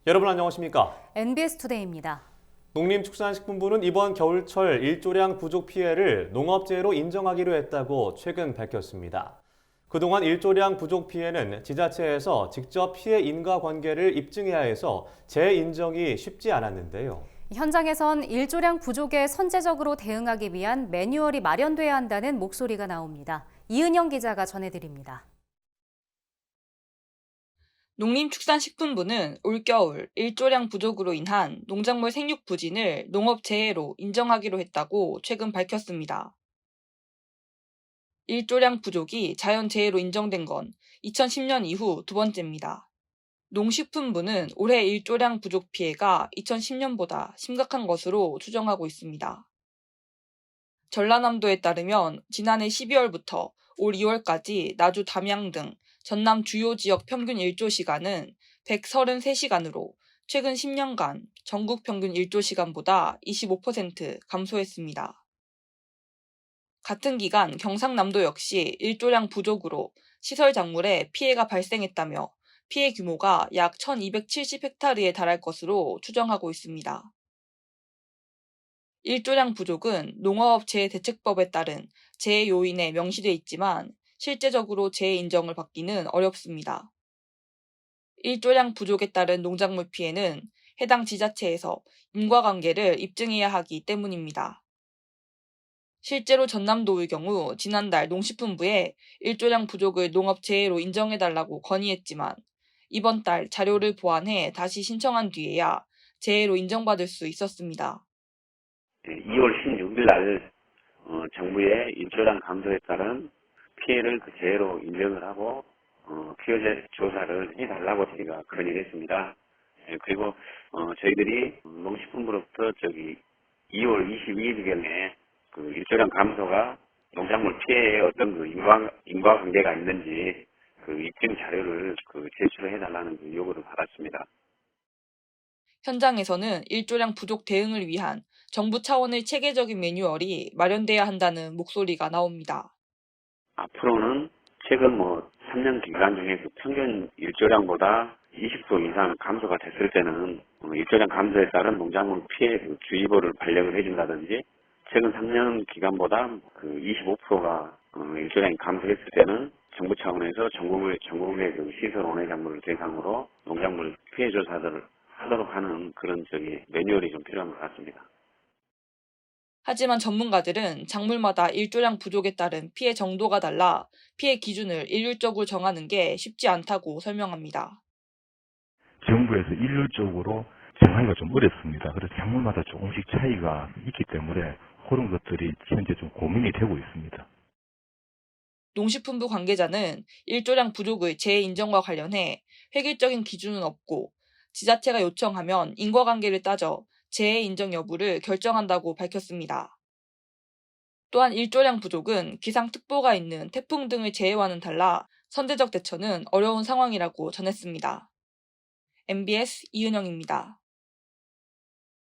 여러분 안녕하십니까? NBS투데이입니다. 농림축산식품부는 이번 겨울철 일조량 부족 피해를 농업재해로 인정하기로 했다고 최근 밝혔습니다. 그동안 일조량 부족 피해는 지자체에서 직접 피해 인과관계를 입증해야 해서 재인정이 쉽지 않았는데요. 현장에선 일조량 부족에 선제적으로 대응하기 위한 매뉴얼이 마련돼야 한다는 목소리가 나옵니다. 이은영 기자가 전해드립니다. 농림축산식품부는 올겨울 일조량 부족으로 인한 농작물 생육 부진을 농업재해로 인정하기로 했다고 최근 밝혔습니다. 일조량 부족이 자연재해로 인정된 건 2010년 이후 두 번째입니다. 농식품부는 올해 일조량 부족 피해가 2010년보다 심각한 것으로 추정하고 있습니다. 전라남도에 따르면 지난해 12월부터 올 2월까지 나주 담양 등 전남 주요 지역 평균 일조 시간은 133시간으로 최근 10년간 전국 평균 일조 시간보다 25% 감소했습니다. 같은 기간 경상남도 역시 일조량 부족으로 시설 작물에 피해가 발생했다며 피해 규모가 약 1270헥타르에 달할 것으로 추정하고 있습니다. 일조량 부족은 농업재해대책법에 따른 재해 요인에 명시돼 있지만 실제적으로 재해 인정을 받기는 어렵습니다. 일조량 부족에 따른 농작물 피해는 해당 지자체에서 인과관계를 입증해야 하기 때문입니다. 실제로 전남도의 경우 지난달 농식품부에 일조량 부족을 농업재해로 인정해달라고 건의했지만 이번 달 자료를 보완해 다시 신청한 뒤에야 재해로 인정받을 수 있었습니다. 2월 16일 날 정부의 일조량 감소에 따른 피해를 그 재해로 인정을 하고 피해 조사를 해달라고 저희가 건의를 했습니다. 그리고 저희들이 농식품부로부터 2월 22일경에 그 일조량 감소가 농작물 피해에 어떤 그 인과관계가 있는지 그 입증 자료를 제출을 해달라는 그 요구를 받았습니다. 현장에서는 일조량 부족 대응을 위한 정부 차원의 체계적인 매뉴얼이 마련돼야 한다는 목소리가 나옵니다. 앞으로는 최근 3년 기간 중에 평균 일조량보다 20% 이상 감소가 됐을 때는 일조량 감소에 따른 농작물 피해 주의보를 발령을 해준다든지 최근 3년 기간보다 25%가 일조량이 감소했을 때는 정부 차원에서 전국의 시설 원예 작물을 대상으로 농작물 피해 조사들을 하도록 하는 그런 매뉴얼이 좀 필요한 것 같습니다. 하지만 전문가들은 작물마다 일조량 부족에 따른 피해 정도가 달라 피해 기준을 일률적으로 정하는 게 쉽지 않다고 설명합니다. 정부에서 일률적으로 정하기가 좀 어렵습니다. 그래서 작물마다 조금씩 차이가 있기 때문에 그런 것들이 현재 좀 고민이 되고 있습니다. 농식품부 관계자는 일조량 부족의 재인정과 관련해 획일적인 기준은 없고 지자체가 요청하면 인과관계를 따져 재해 인정 여부를 결정한다고 밝혔습니다. 또한 일조량 부족은 기상특보가 있는 태풍 등의 재해와는 달라 선제적 대처는 어려운 상황이라고 전했습니다. MBS 이은영입니다.